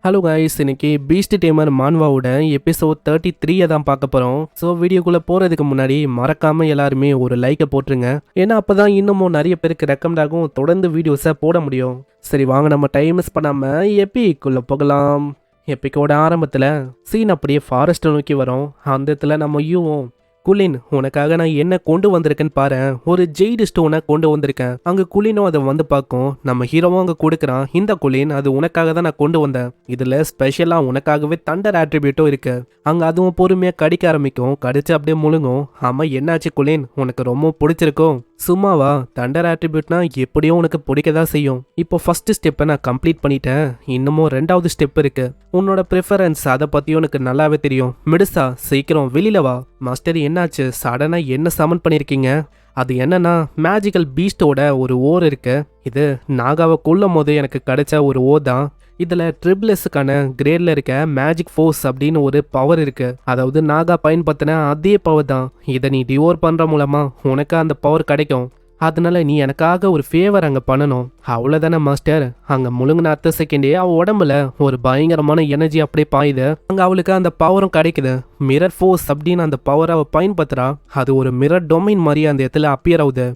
Hello guys, இன்னைக்கு Beast tamer மான்வாவோட episode 33 தான் பார்க்க போகிறோம். ஸோ வீடியோக்குள்ளே போகிறதுக்கு முன்னாடி மறக்காமல் எல்லாருமே ஒரு லைக்கை போட்டுருங்க. ஏன்னா அப்போ தான் இன்னமும் நிறைய பேருக்கு ரெக்கமெண்ட் ஆகும், தொடர்ந்து வீடியோஸை போட முடியும். சரி வாங்க, நம்ம டைம் மிஸ் பண்ணாமல் எப்பிக்குள்ளே போகலாம். எப்பிக்கோட ஆரம்பத்தில் சீன் அப்படியே ஃபாரஸ்ட்டை நோக்கி வரோம். அந்த இடத்துல நம்ம யூவும், குலின் உனக்காக நான் என்ன கொண்டு வந்திருக்கேன்னு பாரு, ஒரு ஜெய்டு ஸ்டோனை கொண்டு வந்திருக்கேன். அங்கே குலினும் அதை வந்து பார்க்கும். நம்ம ஹீரோவும் அங்கே கொடுக்குறான். இந்த குலின், அது உனக்காக தான் நான் கொண்டு வந்தேன். இதில் ஸ்பெஷலாக உனக்காகவே தண்டர் ஆட்ரிபியூட்டும் இருக்கு. அங்கே அதுவும் பொறுமையாக கடிக்க ஆரம்பிக்கும். கடிச்சு அப்படியே முழுங்கும். ஆமாம், என்னாச்சு குலின், உனக்கு ரொம்ப பிடிச்சிருக்கும்? சும்மாவா, தண்டர் ஆட்ரிபியூட்னா எப்படியும் உனக்கு பிடிக்க தான் செய்யும். இப்போ ஃபர்ஸ்ட் ஸ்டெப்பை நான் கம்ப்ளீட் பண்ணிட்டேன். இன்னமும் 2வது ஸ்டெப் இருக்கு. உன்னோட ப்ரிஃபரன்ஸ் அதை பற்றியும் உனக்கு நல்லாவே தெரியும். மிடுசா, சீக்கிரம் வெளியில வா. மாஸ்டர், என்னாச்சு? சடனாக என்ன சமன் பண்ணியிருக்கீங்க? அது என்னன்னா, மேஜிக்கல் பீஸ்டோட ஒரு ஓர் இருக்கு. இது நாகாவை கொல்லும் போது எனக்கு கிடைச்ச ஒரு ஓர் தான். இதில் ட்ரிபிள்எஸ்ஸுக்கான கிரேடில் இருக்க மேஜிக் ஃபோர்ஸ் அப்படின்னு ஒரு பவர் இருக்கு. அதாவது நாகா பயன்படுத்தின அதே பவர் தான். இதை நீ டிவோர் பண்ணுற மூலமாக உனக்கு அந்த பவர் கிடைக்கும். அதனால நீ எனக்காக ஒரு ஃபேவர் அங்கே பண்ணணும். அவ்வளோதானே மாஸ்டர்? அங்கே முழுங்கின அடுத்த செகண்டே அவள் உடம்புல ஒரு பயங்கரமான எனர்ஜி அப்படியே பாயுது. அங்கே அவளுக்கு அந்த பவரும் கிடைக்குது. மிரர் ஃபோர்ஸ் அப்படின்னு அந்த பவரை அவள் பயன்படுத்துறா. அது ஒரு மிரர் டொமைன் மாதிரி அந்த இடத்துல அப்பியர் ஆகுது.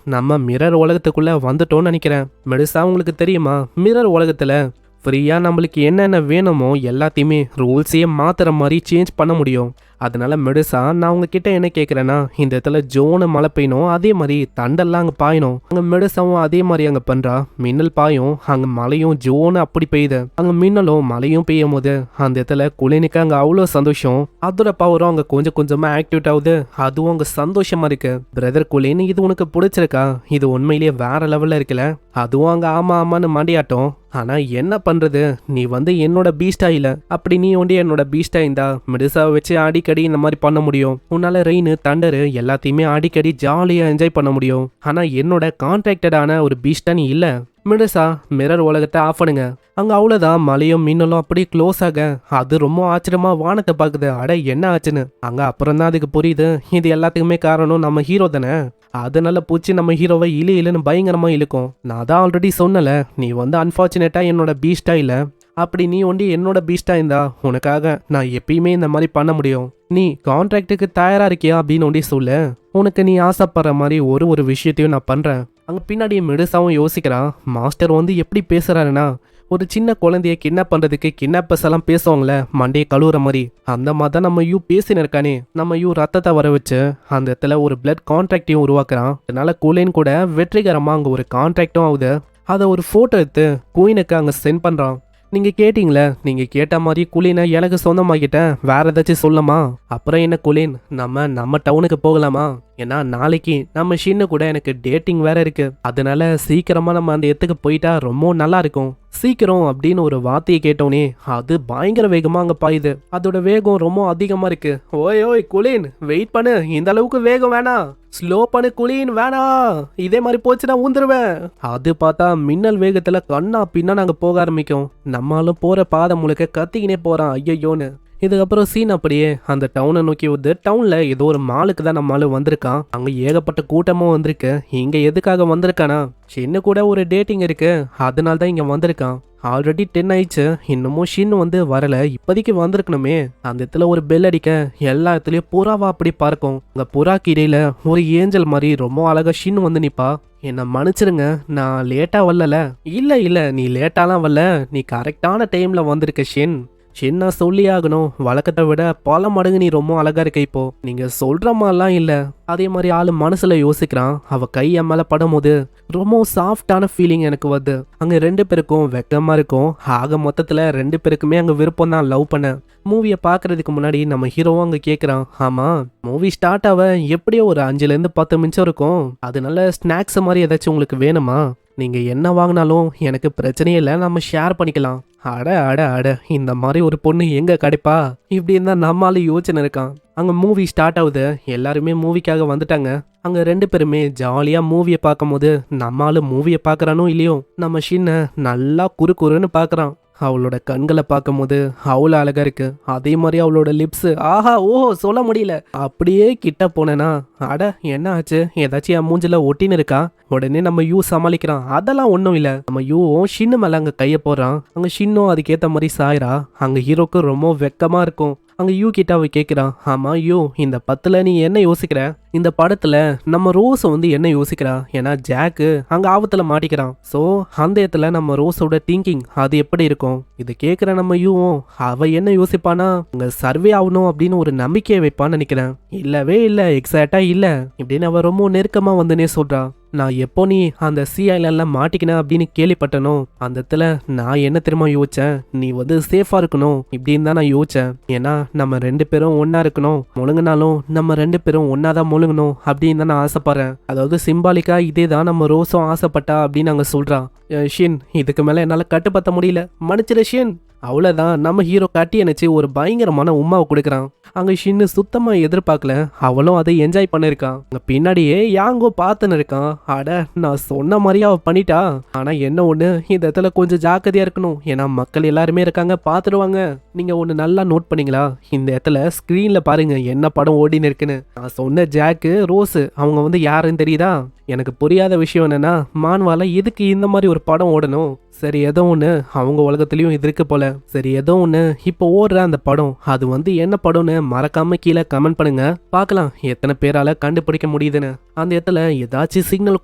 நம்ம மிரர் உலகத்துக்குள்ளே வந்துட்டோம்னு நினைக்கிறேன். மெடுசா, உங்களுக்கு தெரியுமா, மிரர் உலகத்தில் ஃப்ரீயாக நம்மளுக்கு என்னென்ன வேணுமோ எல்லாத்தையுமே ரூல்ஸையே மாற்றுற மாதிரி சேஞ்ச் பண்ண முடியும். அதனால மெடுசா, நான் உங்ககிட்ட என்ன கேட்குறேன்னா, இந்த இடத்துல ஜோனு மழை பெய்யணும், அதே மாதிரி தண்டெல்லாம் அங்கே பாயணும். அங்கே மெடுசாவும் அதே மாதிரி அங்கே பண்ணுறா. மின்னல் பாயும், அங்கே மழையும் ஜோனு அப்படி பெய்யுது. அங்கே மின்னலும் மழையும் பெய்யும் போது அந்த இடத்துல குளினுக்கு அங்கே அவ்வளோ சந்தோஷம். அதோட பவரும் அங்கே கொஞ்சம் கொஞ்சமாக ஆக்டிவேட் ஆகுது. அதுவும் அங்கே சந்தோஷமா இருக்கு. பிரதர் குளின், இது உனக்கு பிடிச்சிருக்கா? இது உண்மையிலேயே வேற லெவலில் இருக்குல்ல? அதுவும் அங்கே ஆமான்னு மண்டியாட்டம். ஆனா என்ன பண்றது, நீ என்னோட பீஸ்டா இல்ல. அப்படி நீ என்னோட பீஸ்டா இருந்தா மெடுசாவை வச்சு அடிக்கடி இந்த மாதிரி பண்ண முடியும். உன்னால ரெயின், தண்டரு எல்லாத்தையுமே அடிக்கடி ஜாலியா என்ஜாய் பண்ண முடியும். ஆனா என்னோட கான்ட்ராக்டடான ஒரு பீஸ்டா நீ இல்ல. மெடுசா, மிரர் உலகத்தை ஆஃப் பண்ணுங்க. அங்க அவ்வளவுதான், மலையும் மின்னலும் அப்படியே க்ளோஸ் ஆக அது ரொம்ப ஆச்சரியமா வானத்தை பாக்குது. அட என்ன ஆச்சுன்னு அங்க அப்புறம் தான் அதுக்கு புரியுது, இது எல்லாத்துக்குமே காரணம் நம்ம ஹீரோ தானே. அதனால பூச்சி நம்ம ஹீரோவை இழுன்னு பயங்கரமா இழுக்கும். நான் தான் ஆல்ரெடி சொன்னல, நீ அன்பார்ச்சுனேட்டா என்னோட பீஸ்டா இல்ல. அப்படி நீ என்னோட பீஸ்டா இருந்தா உனக்காக நான் எப்பயுமே இந்த மாதிரி பண்ண முடியும். நீ கான்ட்ராக்டுக்கு தயாரா இருக்கியா அப்படின்னு சொல்லு. உனக்கு நீ ஆசைப்படுற மாதிரி ஒரு விஷயத்தையும் நான் பண்றேன். அங்க பின்னாடி மெடுசாவும் யோசிக்கிறான். மாஸ்டர் எப்படி பேசுறாருன்னா, ஒரு சின்ன குழந்தைய கிட்னாப் பண்றதுக்கு கிட்னாப்பர்ஸ் எல்லாம் பேசுவாங்களே மண்டையை கழுவுற மாதிரி, அந்த மாதிரி தான் நம்ம யூ பேசின்னு இருக்கானே. நம்ம யூ ரத்தத்தை வர வச்சு அந்த இடத்துல ஒரு பிளட் கான்ட்ராக்டையும் உருவாக்குறான். அதனால குலின் கூட வெற்றிகரமா அங்க ஒரு கான்ட்ராக்டும் ஆகுது. அதை ஒரு போட்டோ எடுத்து குயினுக்கு அங்க சென்ட் பண்றான். நீங்க கேட்டீங்களே, நீங்க கேட்ட மாதிரி குலினை எனக்கு சொந்தமாக்கிட்டேன். வேற ஏதாச்சும் சொல்லமா? அப்புறம் என்ன குலின், நம்ம டவுனுக்கு போகலாமா? ஏன்னா நாளைக்கு நம்ம ஷின்னு கூட எனக்கு டேட்டிங் வேற இருக்கு. அதனால சீக்கிரமா நம்ம அந்த இடத்துக்கு போயிட்டா ரொம்ப நல்லா இருக்கும். சீக்கிரம் அப்படின்னு ஒரு வார்த்தையை கேட்டோன்னே அது பயங்கர வேகமா அங்க பாயுது. அதோட வேகம் ரொம்ப அதிகமா இருக்கு. ஓய் குலின், வெயிட் பண்ணு, இந்த அளவுக்கு வேகம் வேணாம், ஸ்லோ பண்ணு குலின், வேணாம். இதே மாதிரி போச்சுன்னா ஊந்துருவேன். அது பார்த்தா மின்னல் வேகத்துல கண்ணா பின்னா நாங்க போக ஆரம்பிக்கும். நம்மளும் போற பாதை முழுக்க கத்திக்கினே போறான் ஐயோன்னு. இதுக்கப்புறம் சீன் அப்படியே அந்த டவுனை நோக்கி வருது. டவுன்ல ஏதோ ஒரு மாலுக்கு தான் நம்மளால வந்திருக்கான். அங்க ஏகப்பட்ட கூட்டமும் வந்திருக்கு. இங்க எதுக்காக வந்திருக்கானா, சின்ன கூட ஒரு டேட்டிங் இருக்கு, அதனால தான் இங்க வந்திருக்கான். ஆல்ரெடி 10 ஆயிடுச்சு, இன்னமும் ஷின் வரல. இப்போதைக்கு வந்திருக்கணுமே. அந்த இடத்துல ஒரு பெல் அடிக்க எல்லா இடத்துலயும் புறாவா அப்படி பறக்கும். அங்க புறாக்கு இடையில ஒரு ஏஞ்சல் மாதிரி ரொம்ப அழகா ஷின் நிப்பா. என்ன மன்னிச்சிருங்க, நான் லேட்டா வரல. இல்ல நீ லேட்டாலாம் வரல, நீ கரெக்டான டைம்ல வந்திருக்க ஷின். சின்ன சொல்லி ஆகணும், வழக்கத்தை விட பல மடங்கு நீ ரொம்ப அழகா இருக்க. இப்போ நீங்க சொல்ற மாதிரிலாம் இல்ல. அதே மாதிரி ஆளு மனசுல யோசிக்கிறான். அவ கை என் மேல படும் போது ரொம்ப சாஃப்டான ஃபீலிங் எனக்கு வருது. அங்க 2 பேருக்கும் வெக்கமா இருக்கும். ஆக மொத்தத்துல 2 பேருக்குமே அங்க விருப்பம் தான் லவ் பண்ண. மூவியை பாக்குறதுக்கு முன்னாடி நம்ம ஹீரோவும் அங்க கேக்குறான், ஆமா மூவி ஸ்டார்ட் ஆக எப்படியோ ஒரு 5-10 நிமிஷம் இருக்கும். அதனால ஸ்நாக்ஸ் மாதிரி ஏதாச்சும் உங்களுக்கு வேணுமா? நீங்க என்ன வாங்கினாலும் எனக்கு பிரச்சனையே இல்லை, நம்ம ஷேர் பண்ணிக்கலாம். அட இந்த மாதிரி ஒரு பொண்ணு எங்க கிடைப்பா? இப்படின்னு தான் நம்மளால யோசனை இருக்கான். அங்க மூவி ஸ்டார்ட் ஆகுது. எல்லாருமே மூவிக்காக வந்துட்டாங்க. அங்க 2 பேருமே ஜாலியா மூவியை பார்க்கும் போது நம்மளால மூவியை பாக்குறானோ இல்லையோ, நம்ம ஷின்ன நல்லா குறுன்னு பாக்குறான். அவளோட கண்களை பார்க்கும்போது அவ்வளோ அழகா இருக்கு. அதே மாதிரி அவளோட லிப்ஸ் ஆஹா ஓஹோ சொல்ல முடியல. அப்படியே கிட்ட போனேன்னா அட என்ன ஆச்சு, ஏதாச்சும் என் மூஞ்சில ஒட்டின்னு இருக்கா? உடனே நம்ம யூ சமாளிக்கிறான். அதெல்லாம் ஒன்றும் இல்லை. நம்ம யூவும் ஷின்னு மேல அங்கே கையை போடுறான். அங்கே ஷின்னும் அதுக்கேற்ற மாதிரி சாயிரா. அங்கே ஹீரோக்கு ரொம்ப வெக்கமா இருக்கும். அங்க யூ கிட்ட அவ கேட்குறான், ஆமா யூ இந்த பத்துல நீ என்ன யோசிக்கிற? இந்த படத்துல நம்ம ரோஸ் வந்து என்ன யோசிக்கிறா? ஏன்னா ஜாக்கு அங்க ஆபத்துல மாட்டிக்கிறான். ஸோ அந்த இடத்துல நம்ம ரோஸோட திங்கிங் அது எப்படி இருக்கும்? இது கேட்குற நம்ம யூவும் அவ என்ன யோசிப்பானா, அங்க சர்வே ஆகணும் அப்படின்னு ஒரு நம்பிக்கையை வைப்பான்னு நினைக்கிறேன். இல்லவே இல்லை, எக்ஸாக்டா இல்லை இப்படின்னு அவ ரொம்ப நெருக்கமா வந்துனே சொல்றா. நான் எப்போ நீ அந்த சி ஐலாண்ட்ல மாட்டிக்கின அப்படின்னு கேள்விப்பட்டனோ அந்த இடத்துல நான் என்ன தெரியுமா யோசிச்சேன், நீ வந்து சேஃபா இருக்கணும் இப்படின்னு தான் நான் யோசிச்சேன். ஏன்னா நம்ம 2 பேரும் ஒன்னா இருக்கணும், முழுங்கினாலும் நம்ம 2 பேரும் ஒன்னாதான் முழுங்கணும் அப்படின்னு தான் நான் ஆசைப்படுறேன். அதாவது சிம்பாலிக்கா இதே தான் நம்ம ரோஸும் ஆசைப்பட்டா அப்படின்னு அங்க சொல்றான். ஷின் இதுக்கு மேல என்னால கட்டுப்படுத்த முடியல, மன்னிச்சிரு ஷின். அவ்வளோதான், நம்ம ஹீரோ கட்டி அணைச்சி ஒரு பயங்கரமான உமாவை கொடுக்குறான். அங்கே ஷின்னு சுத்தமாக எதிர்பார்க்கல, அவளும் அதை என்ஜாய் பண்ணிருக்கான். அங்கே பின்னாடியே யாங்கோ பார்த்துன்னு இருக்கான். அட நான் சொன்ன மாதிரியே அவள் பண்ணிட்டா. ஆனால் என்ன ஒன்று, இந்த இடத்துல கொஞ்சம் ஜாக்கிரதையாக இருக்கணும். ஏன்னா மக்கள் எல்லாருமே இருக்காங்க, பார்த்துருவாங்க. நீங்கள் ஒன்று நல்லா நோட் பண்ணீங்களா, இந்த இடத்துல ஸ்க்ரீனில் பாருங்க என்ன படம் ஓடின்னு இருக்குன்னு. நான் சொன்ன ஜாக்கு ரோஸு அவங்க வந்து யாருன்னு தெரியுதா? எனக்கு புரியாத விஷயம் என்னன்னா, மான்வால எதுக்கு இந்த மாதிரி ஒரு படம் ஓடணும்? சரி ஏதோ ஒன்று அவங்க உலகத்துலேயும் இது இருக்கு போல. சரி ஏதோ ஒன்று இப்போ ஓடுற அந்த படம் அது வந்து என்ன படம்னு மறக்காம கீழே கமெண்ட் பண்ணுங்க, பார்க்கலாம் எத்தனை பேரால கண்டுபிடிக்க முடியுதுன்னு. அந்த இடத்துல ஏதாச்சும் சிக்னல்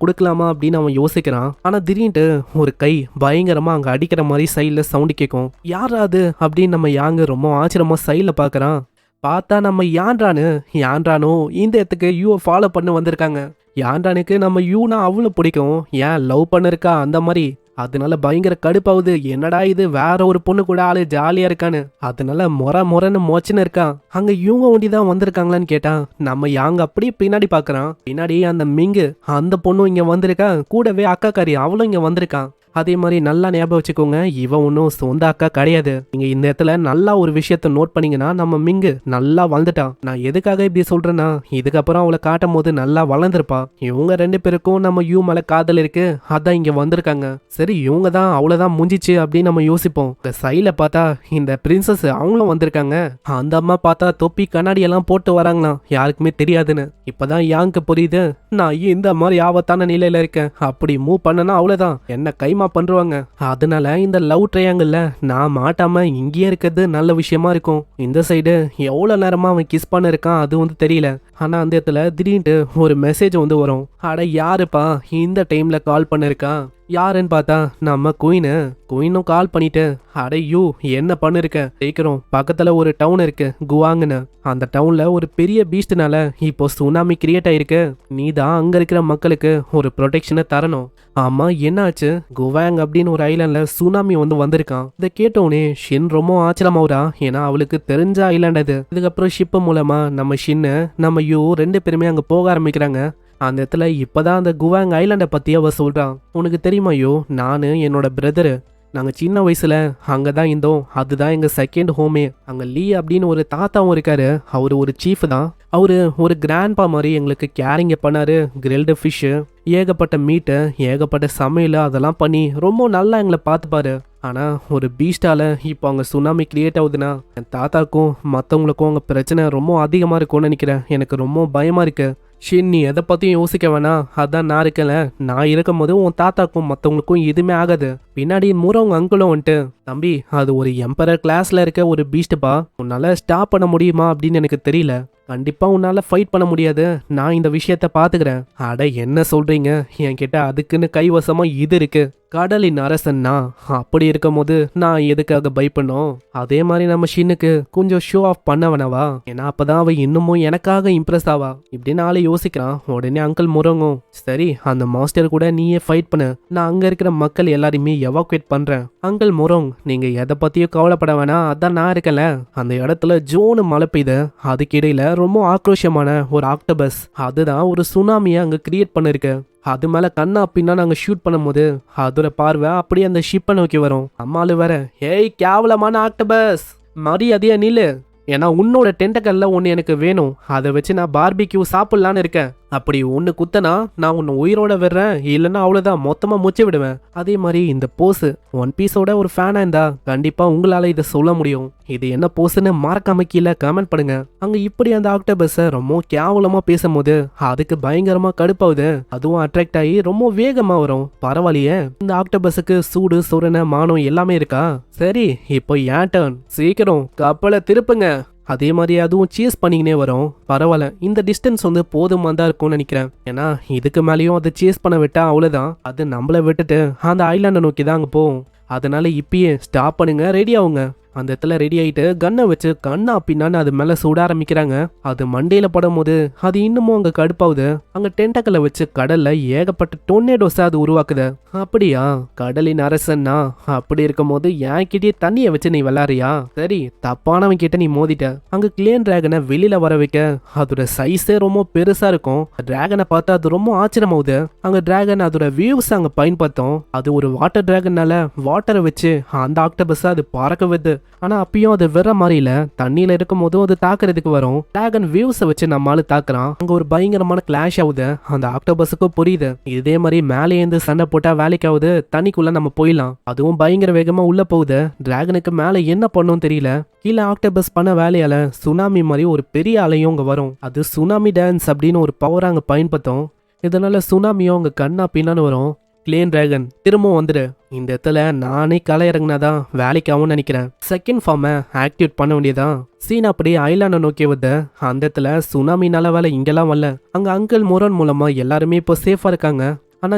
கொடுக்கலாமா அப்படின்னு அவன் யோசிக்கிறான். ஆனால் திடீர்னு ஒரு கை பயங்கரமா அங்கே அடிக்கிற மாதிரி சைடில் சவுண்டு கேட்கும். யாராது அப்படின்னு நம்ம யாங்க ரொம்ப ஆச்சரியமா சைடில் பார்க்குறான். பார்த்தா நம்ம யான்றானோ இந்த இடத்துக்கு யூவை ஃபாலோ பண்ணி வந்திருக்காங்க. யான்றானுக்கு நம்ம யூனா அவ்வளோ பிடிக்கும், ஏன் லவ் பண்ணிருக்கா அந்த மாதிரி. அதனால பயங்கர கடுப்பாகுது, என்னடா இது வேற ஒரு பொண்ணு கூட ஆளு ஜாலியா இருக்கான்னு. அதனால மொரன்னு மொச்சுன்னு இருக்கான். அங்க இவங்க ஒண்டிதான் வந்திருக்காங்களான்னு கேட்டா நம்ம யாங்க அப்படியே பின்னாடி பாக்குறான். பின்னாடி அந்த மிங்கு அந்த பொண்ணும் இங்க வந்திருக்கா, கூடவே அக்காக்காரி அவளும் இங்க வந்திருக்கான். அதே மாதிரி நல்லா ஞாபகம் வச்சுக்கோங்க, இவன் ஒன்றும் சொந்த அக்கா கிடையாது. நீங்க இந்த இடத்துல நல்லா ஒரு விஷயத்த நோட் பண்ணீங்கன்னா நம்ம மிங்கு நல்லா வளர்ந்துட்டான். நான் எதுக்காக இப்படி சொல்றேன்னா, இதுக்கப்புறம் அவளை காட்டும் போது நல்லா வளர்ந்துருப்பா. இவங்க 2 பேருக்கும் நம்ம யூ மேல காதல் இருக்கு, அதான் இங்க வந்திருக்காங்க. சரி இவங்க தான் அவ்வளவுதான் முடிஞ்சிச்சு அப்படின்னு நம்ம யோசிப்போம். இந்த சைல பார்த்தா இந்த பிரின்சஸ் அவங்களும் வந்திருக்காங்க. அந்த அம்மா பார்த்தா தொப்பி கண்ணாடி எல்லாம் போட்டு வராங்களாம், யாருக்குமே தெரியாதுன்னு. இப்பதான் யாங்க்கு புரியுது, நான் இந்த மாதிரி ஆபத்தான நிலையில இருக்கேன். அப்படி மூவ் பண்ணனா அவ்வளவுதான் என்ன கைமா பண்றாங்க. அதனால இந்த லவ் ட்ரையாங்கிள் நான் மாட்டாம இங்கேயே இருக்கிறது நல்ல விஷயமா இருக்கும். இந்த சைடு எவ்வளவு நேரமா அவன் கிஸ் பண்ண இருக்கான் அது வந்து தெரியல. ஆனா அந்த இடத்துல திடீர்னு ஒரு மெசேஜ் வந்து வரும். அட யாருப்பா இந்த டைம்ல கால் பண்ணிருக்கா? யாருன்னு பார்த்தா நம்ம குயினும் கால் பண்ணிட்டு, அட யூ என்ன பண்ணிருக்க, கேட்கிறோம் பக்கத்துல ஒரு டவுன் இருக்கு குவாங்னு. அந்த டவுன்ல ஒரு பெரிய பீஸ்ட்னால இப்போ சுனாமி கிரியேட் ஆயிருக்கு. நீ தான் அங்க இருக்கிற மக்களுக்கு ஒரு ப்ரொடெக்ஷனை தரணும். ஆமா என்னாச்சு? குவாங் அப்படின்னு ஒரு ஐலாண்ட்ல சுனாமி வந்து வந்திருக்கான். இதை கேட்டோடனே ஷின் ரொம்ப ஆச்சரியமாவுறா. ஏன்னா அவளுக்கு தெரிஞ்ச ஐலாண்ட் அது. இதுக்கப்புறம் ஷிப் மூலமா நம்ம ஷின்னு நம்ம யூ 2 பேருமே அங்க போக ஆரம்பிக்கிறாங்க. அந்த இடத்துல இப்பதான் அந்த குவாங் ஐலாண்டை பத்தி அவ சொல்றான். உனக்கு தெரியுமா யோ, நானு என்னோட பிரதரு நாங்கள் சின்ன வயசுல அங்கே தான் இருந்தோம். அதுதான் எங்கள் செகண்ட் ஹோமே. அங்கே லீ அப்படின்னு ஒரு தாத்தாவும் இருக்காரு. அவர் ஒரு சீஃப் தான். அவரு ஒரு கிராண்ட்பா மாதிரி எங்களுக்கு கேரிங்க பண்ணாரு. கிரில்டு ஃபிஷ்ஷு, ஏகப்பட்ட மீட்டு, ஏகப்பட்ட சமையல் அதெல்லாம் பண்ணி ரொம்ப நல்லா எங்களை பார்த்துப்பாரு. ஆனால் ஒரு பீஸ்டால இப்போ அங்கே சுனாமி கிரியேட் ஆகுதுன்னா என் தாத்தாக்கும் மற்றவங்களுக்கும் அங்கே பிரச்சனை ரொம்ப அதிகமாக இருக்கும்னு நினைக்கிறேன். எனக்கு ரொம்ப பயமாக இருக்கு. ஷின் நீ எதை பற்றியும் யோசிக்க வேணாம், அதான் நான் இருக்கல. நான் இருக்கும் போது உன் தாத்தாக்கும் மற்றவங்களுக்கும் எதுவுமே ஆகாது. பின்னாடி மூறவங்க அங்குளும் வந்துட்டு, தம்பி அது ஒரு எம்பரர் கிளாஸ்ல இருக்க ஒரு பீஸ்ட்பா, உன்னால ஸ்டாப் பண்ண முடியுமா அப்படின்னு எனக்கு தெரியல. கண்டிப்பா உன்னால ஃபைட் பண்ண முடியாது, நான் இந்த விஷயத்த பாத்துக்கிறேன். அட என்ன சொல்றீங்க, என்கிட்ட அதுக்குன்னு கைவசமா இது இருக்கு, கடலின் அரசன்னா. அப்படி இருக்கும் போது நான் எதுக்காக பயப்படணும்? அதே மாதிரி நம்ம ஷின்னுக்கு கொஞ்சம் ஷோ ஆஃப் பண்ண வேணவா, ஏன்னா அப்பதான் அவ இன்னமும் எனக்காக இம்ப்ரெஸ் ஆவா இப்படின்னு ஆளை யோசிக்கிறான். உடனே அங்கிள் முறங்கும், சரி அந்த மாஸ்டர் கூட நீயே ஃபைட் பண்ணு, நான் அங்க இருக்கிற மக்கள் எல்லாரையுமே எவாக்குவேட் பண்றேன். அங்கிள் முறங், நீங்க எதை பத்தியும் கவலைப்பட வேணாம், அதான் நான் இருக்கல. அந்த இடத்துல ஜோனு மழை பெய்யுது. அதுக்கிடையில ரொம்ப ஆக்ரோஷமான ஒரு ஆக்டோபஸ், அதுதான் ஒரு சுனாமியை அங்க கிரியேட் பண்ணிருக்கு. அது மேல கண்ணா பின்னா நாங்க ஷூட் பண்ணும் போது அதோட பார்வை அப்படியே அந்த ஷிப்பை நோக்கி வரும். அம்மாளு வேற, ஏய் கேவலமான ஆக்டோபஸ் மரியாதையா நில்லு, ஏன்னா உன்னோட டென்டக்கல்ல ஒன்று எனக்கு வேணும், அதை வச்சு நான் பார்பிக்யூ சாப்பிடலான்னு இருக்கேன். அப்படி ஒன்று குத்தனா நான் உன்னை உயிரோட விடுறேன், இல்லைன்னா அவ்வளோதான் மொத்தமாக முச்சு விடுவேன். அதே மாதிரி இந்த போஸு ஒன் பீஸோட ஒரு ஃபேனாக இருந்தா கண்டிப்பாக உங்களால் இதை சொல்ல முடியும். இது என்ன போஸுன்னு மறக்காம கீழே கமெண்ட் பண்ணுங்க. அங்கே இப்படி அந்த ஆக்டோபஸை ரொம்ப கேவலமாக பேசும்போது அதுக்கு பயங்கரமாக கடுப்பாகுது. அதுவும் அட்ராக்ட் ஆகி ரொம்ப வேகமாக வரும். பரவாயில்லையே, இந்த ஆக்டோபஸுக்கு சூடு சொரண மானம் எல்லாமே இருக்கா? சரி, இப்போ ஏன் டர்ன், சீக்கிரம் கப்பலை திருப்புங்க. அதே மாதிரி அதுவும் சீஸ் பண்ணிக்கினே வரும். பரவாயில்ல, இந்த டிஸ்டன்ஸ் வந்து போதுமா தான் இருக்கும்னு நினைக்கிறேன். ஏன்னா இதுக்கு மேலேயும் அதை சீஸ் பண்ண விட்டா அவ்வளோதான், அது நம்மளை விட்டுட்டு அந்த ஐலாண்டை நோக்கி தான் அங்கே போகும். அதனால இப்பயே ஸ்டாப் பண்ணுங்க, ரெடி ஆகுங்க. அந்த இடத்துல ரெடி ஆகிட்டு கன்னை வச்சு கண்ணா பின்னான்னு அது மேலே சுட ஆரம்பிக்கிறாங்க. அது மண்டையில் படும் போது அது இன்னமும் அங்கே கடுப்பாகுது. அங்கே டென்டக்கலை வச்சு கடல்ல ஏகப்பட்ட டொர்னேடோஸை அது உருவாக்குது. அப்படியா, கடலின் அரசன்னா? அப்படி இருக்கும் போது என் கிட்டே தண்ணியை வச்சு நீ விளாடுறியா? சரி, தப்பானவன் கிட்ட நீ மோதிட்ட. அங்கே கிளேன் டிராகனை வெளியில வர வைக்க அதோட சைஸே ரொம்ப பெருசா இருக்கும். டிராகனை பார்த்தா அது ரொம்ப ஆச்சரியமாகுது. அங்கே டிராகன் அதோட வியூஸ் அங்கே பயன்படுத்தும். அது ஒரு வாட்டர் டிராகனால வாட்டரை வச்சு அந்த ஆக்டோபஸை அது பறக்க வைது. ஆனா அப்பயும் அது வேற மாதிரி இல்ல, தண்ணியில இருக்கும் போதும் அது தாக்குறதுக்கு வரும். டிராகன் வியூஸை வச்சு நம்மளால தாக்குறான். அங்க ஒரு பயங்கரமான கிளாஷ் ஆகுது. அந்த ஆக்டோபஸுக்கும் புரியுது இதே மாதிரி மேலே இருந்து சண்டை போட்டா வேலைக்கு ஆகுது, தண்ணிக்குள்ள நம்ம போயிடலாம். அதுவும் பயங்கர வேகமா உள்ள போகுது. டிராகனுக்கு மேல என்ன பண்ணும் தெரியல. கீழே ஆக்டோபஸ் பண்ண வேலையால சுனாமி மாதிரி ஒரு பெரிய அலையும் அங்க வரும். அது சுனாமி டான்ஸ் அப்படின்னு ஒரு பவர் அங்க பயன்படுத்தும். இதனால சுனாமியும் அங்க கண்ணா பின்னான்னு வரும். கிளேன் டிராகன் திரும்பவும் வந்துடு. இந்த இடத்துல நானே களை இறங்கினாதான் வேலைக்காகவும் நினைக்கிறேன். செகண்ட் ஃபார்மை ஆக்டிவேட் பண்ண வேண்டியதான். சீன் அப்படி ஐலாண்டை நோக்கி வந்து அந்த இடத்துல சுனாமி நல்ல வேலை இங்கெல்லாம் வரல. அங்க அங்கிள் முரன் மூலமா எல்லாருமே இப்போ சேஃபா இருக்காங்க. ஆனா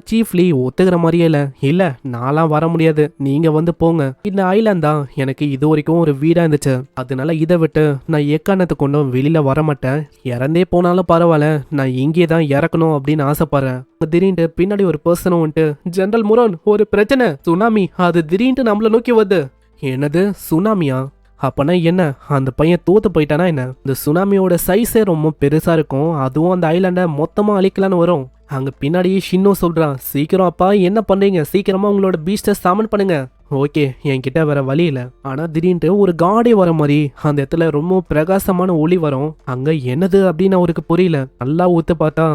சீஃப்லி ஒத்துக்கிற மாதிரியே இல்ல நான்லாம் வர முடியாது, நீங்க வந்து போங்க. இந்த ஐலாண்ட் தான் எனக்கு இது வரைக்கும் ஒரு வீடா இருந்துச்சு, அதனால இதை விட்டு நான் எக்காரணத்தை கொண்டும் வெளியில வர மாட்டேன். இறந்தே போனாலும் பரவாயில்ல, நான் இங்கே தான் இறக்கணும் அப்படின்னு ஆசைப்படுறேன். திடீர்னு பின்னாடி ஒரு பர்சனும் வந்துட்டு, ஜெனரல் முரோன் ஒரு பிரச்சனை, சுனாமி அது திடீர்னு நம்மள நோக்கி வருது. என்னது சுனாமியா? அப்பனா என்ன, அந்த பையன் தோத்து போயிட்டானா என்ன? இந்த சுனாமியோட சைஸே ரொம்ப பெருசா இருக்கும். அதுவும் அந்த ஐலாண்டை மொத்தமா அழிக்கலான்னு வரும். அங்க பின்னாடியே ஷின்னோ சொல்றான், சீக்கிரம் அப்பா என்ன பண்றீங்க, சீக்கிரமா உங்களோட பீஸ்டை சாமன் பண்ணுங்க. ஓகே, என்கிட்ட வேற வழி இல்லை. ஆனா திடீர்னு ஒரு காடே வர மாதிரி அந்த இடத்துல ரொம்ப பிரகாசமான ஒளி வரும். அங்க என்னது அப்படின்னு அவருக்கு புரியல. நல்லா ஊத்து பார்த்தா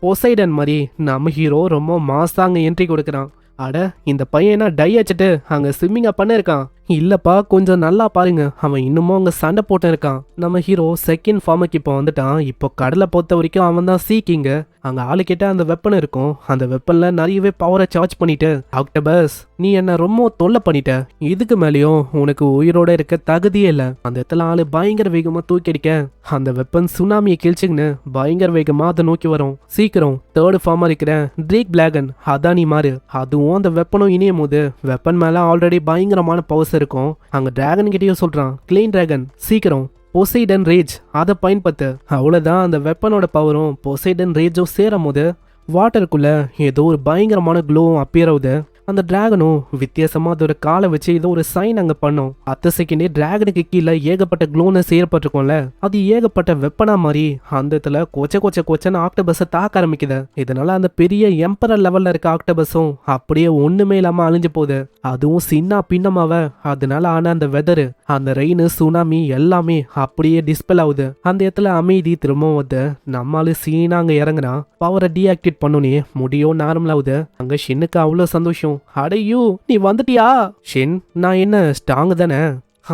பொசைடன் மாதிரி நம்ம ஹீரோ ரொம்ப மாசா அங்க என்ட்ரி கொடுக்குறான். அட, இந்த பையனா டை அடிச்சிட்டு அங்க ஸ்விம்மிங்கா பண்ண இருக்கான். இல்லப்பா, கொஞ்சம் நல்லா பாருங்க, அவன் இன்னமும் அங்க சண்டை போட்டு இருக்கான். நம்ம ஹீரோ செகண்ட் ஃபார்முக்கு இப்போ வந்துட்டான். இப்போ கடலை பொறுத்த வரைக்கும் அவன் தான் சீக்கிங்க. அங்க ஆளுக்கிட்ட அந்த வெப்பன் இருக்கும். அந்த வெப்பன்ல நிறையவே பவரை சார்ஜ் பண்ணிட்டு, ஆக்டோபஸ் நீ என்ன ரொம்ப தொல்லை பண்ணிட்ட, இதுக்கு மேலேயும் உனக்கு உயிரோட இருக்க தகுதியே இல்லை. அந்த இடத்துல ஆளு பயங்கர வேகமா தூக்கி அடிக்க அந்த வெப்பன் சுனாமியை கிழிச்சுங்கன்னு பயங்கர வேகமா அதை நோக்கி வரும். சீக்கிரம் தேர்ட் ஃபார்மா இருக்கிற ட்ரேக் பிளாகன் அதான் நீ மாறு. அதுவும் அந்த வெப்பனும் இணையும் போது வெப்பன் மேல ஆல்ரெடி பயங்கரமான பவர்ஸ் இருக்கும். அங்க டிராகன் கிட்டயும் சொல்றான், கிளீன் டிராகன் சீக்கிரம் பொசைடன் ரேஜ் அதை பயன்படுத்து. அவ்வளவுதான், அந்த வெப்பனோட பவரும் பொசைடன் ரேஜும் சேரும் போது வாட்டருக்குள்ள ஏதோ ஒரு பயங்கரமான க்ளோவும் அப்பியர் ஆகுது. அந்த டிராகனும் வித்தியாசமா அதோட காலை வச்சு ஏதோ ஒரு சைன் அங்க பண்ணும். அத்த செகண்டே டிராகனுக்கு கீழே ஏகப்பட்ட க்ளோனஸ் ஏற்பட்டிருக்கும்ல, அது ஏகப்பட்ட வெப்பனா மாதிரி அந்த இடத்துல கொச்சன்னு ஆக்டோபஸை தாக்க ஆரம்பிக்குது. இதனால அந்த பெரிய எம்பரர் லெவல்ல இருக்க ஆக்டோபஸும் அப்படியே ஒண்ணுமே இல்லாம அழிஞ்சு போகுது. அதுவும் சின்ன பின்னமாவ அதனால ஆன அந்த வெதரு, அந்த ரெயின், சுனாமி எல்லாமே அப்படியே டிஸ்பெல் ஆகுது. அந்த இடத்துல அமைதி திரும்பவும் வந்து நம்மளால சீனா அங்க இறங்குனா பவரை டீஆக்டிவேட் பண்ணோன்னே முடியும் நார்மல் ஆகுது. அங்க ஷின்னுக்கு அவ்வளவு சந்தோஷம். அடையூ நீ வந்துட்டியா? ஷின், நான் என்ன ஸ்ட்ராங் தானே?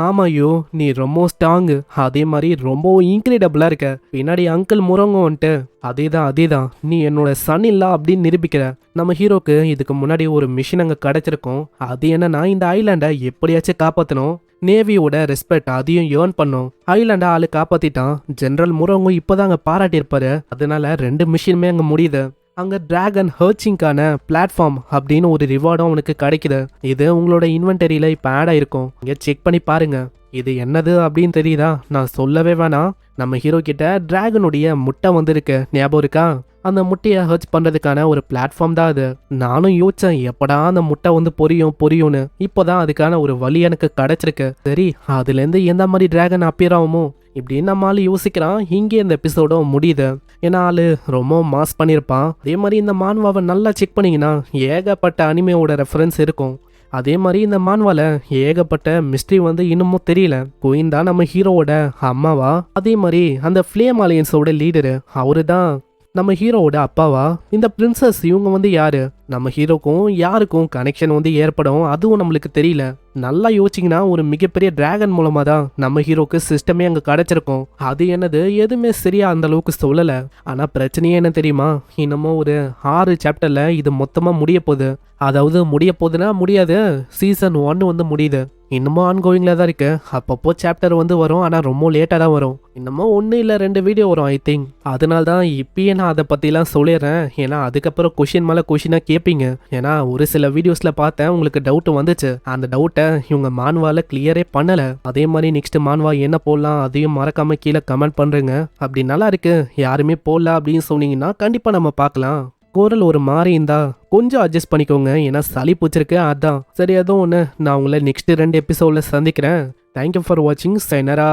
ஆமாயோ, நீ ரொம்ப ஸ்ட்ராங்கு, அதே மாதிரி ரொம்ப இன்க்ரெடிபிளா இருக்க. பின்னாடி அங்கிள் முறங்க வந்துட்டு அதேதான் நீ என்னோட சன் இல்ல அப்படின்னு நிரூபிக்கிற. நம்ம ஹீரோக்கு இதுக்கு முன்னாடி ஒரு மிஷின் அங்க கிடைச்சிருக்கும். அது என்னன்னா இந்த ஐலாண்டை எப்படியாச்சும் காப்பாத்தணும், நேவியோட ரெஸ்பெக்ட் அதையும் ஏர்ன் பண்ணும். ஐலாண்டை ஆளு காப்பாத்திட்டான். ஜெனரல் முறங்க இப்பதான் அங்க பாராட்டியிருப்பாரு. அதனால 2 மிஷினுமே அங்க முடியுது. அங்க டிராகன் ஹர்ச்சிங்கான பிளாட்ஃபார்ம் அப்படின்னு ஒரு ரிவார்டும் அவனுக்கு கிடைக்குது. இது உங்களோட இன்வென்டரியில இப்ப ஆட் ஆயிருக்கும், இங்க செக் பண்ணி பாருங்க. இது என்னது அப்படின்னு தெரியுதா? நான் சொல்லவே வேணாம். நம்ம ஹீரோ கிட்ட டிராகனுடைய முட்டை வந்திருக்கு, ஞாபகம் இருக்கா? அந்த முட்டையை ஹர்ச் பண்றதுக்கான ஒரு பிளாட்ஃபார்ம் தான் அது. நானும் யோசிச்சேன் எப்படா அந்த முட்டை வந்து பொரியும்னு. இப்போதான் அதுக்கான ஒரு வழி எனக்கு கிடைச்சிருக்கு. சரி, அதுல இருந்து எந்த மாதிரி டிராகன் அப்பியர் ஆகுமோ இப்படின்னு நம்ம ஆளு யோசிக்கிறான். இங்கே இந்த எபிசோடும் முடியுது. ஏன்னா ஆளு ரொம்ப மாஸ் பண்ணியிருப்பான். அதே மாதிரி இந்த மான்வாவை நல்லா செக் பண்ணீங்கன்னா ஏகப்பட்ட அனிமையோட ரெஃபரன்ஸ் இருக்கும். அதே மாதிரி இந்த மான்வால ஏகப்பட்ட மிஸ்ட்ரி வந்து இன்னமும் தெரியல. குயின் தான் நம்ம ஹீரோவோட அம்மாவா? அதே மாதிரி அந்த ஃப்ளேம் அலையன்ஸோட லீடரு அவரு தான் நம்ம ஹீரோவோட அப்பாவா? இந்த பிரின்சஸ் இவங்க வந்து யாரு? நம்ம ஹீரோக்கும் யாருக்கும் கனெக்ஷன் வந்து ஏற்படும், அதுவும் நம்மளுக்கு தெரியல. நல்லா யோசிச்சிங்கன்னா ஒரு மிகப்பெரிய டிராகன் மூலமா தான் நம்ம ஹீரோக்கு சிஸ்டமே அங்கே கிடைச்சிருக்கும். அது என்னது எதுவுமே சரியா அந்த அளவுக்கு சொல்லலை. ஆனால் பிரச்சனையே என்ன தெரியுமா? இன்னமும் ஒரு 6 சாப்டர்ல இது மொத்தமாக முடிய போகுது. அதாவது முடிய போகுதுன்னா முடியாது, சீசன் 1 வந்து முடியுது. இன்னமும் ஆன்கோயிங்கில் தான் இருக்கு. அப்பப்போ சாப்டர் வந்து வரும், ஆனால் ரொம்ப லேட்டாக தான் வரும். இன்னமும் 1 இல்லை 2 வீடியோ வரும் ஐ திங்க். அதனால தான் இப்பயே நான் அதை பற்றிலாம் சொல்லிடுறேன். ஏன்னா அதுக்கப்புறம் கொஷின் மேலே கொஷினாக கேட்பீங்க. ஏன்னா ஒரு சில வீடியோஸில் பார்த்தேன் உங்களுக்கு டவுட் வந்துச்சு. அந்த டவுட்டை இவங்க மான்வால கிளியரே பண்ணலை. அதே மாதிரி நெக்ஸ்ட் மான்வா என்ன போடலாம் அதையும் மறக்காம கீழே கமெண்ட் பண்ணுறேங்க. அப்படி நல்லா இருக்கு யாருமே போடல அப்படின்னு சொன்னீங்கன்னா கண்டிப்பாக நம்ம பார்க்கலாம். குரல் ஒரு மாதிரி இருந்தா கொஞ்சம் அட்ஜஸ்ட் பண்ணிக்கோங்க, ஏன்னா சளி பிடிச்சிருக்கு அதான். சரி, அதுவும் ஒன்று, நான் உங்களை நெக்ஸ்ட் 2 எபிசோடில் சந்திக்கிறேன். தேங்க்யூ ஃபார் வாட்சிங். சைனரா.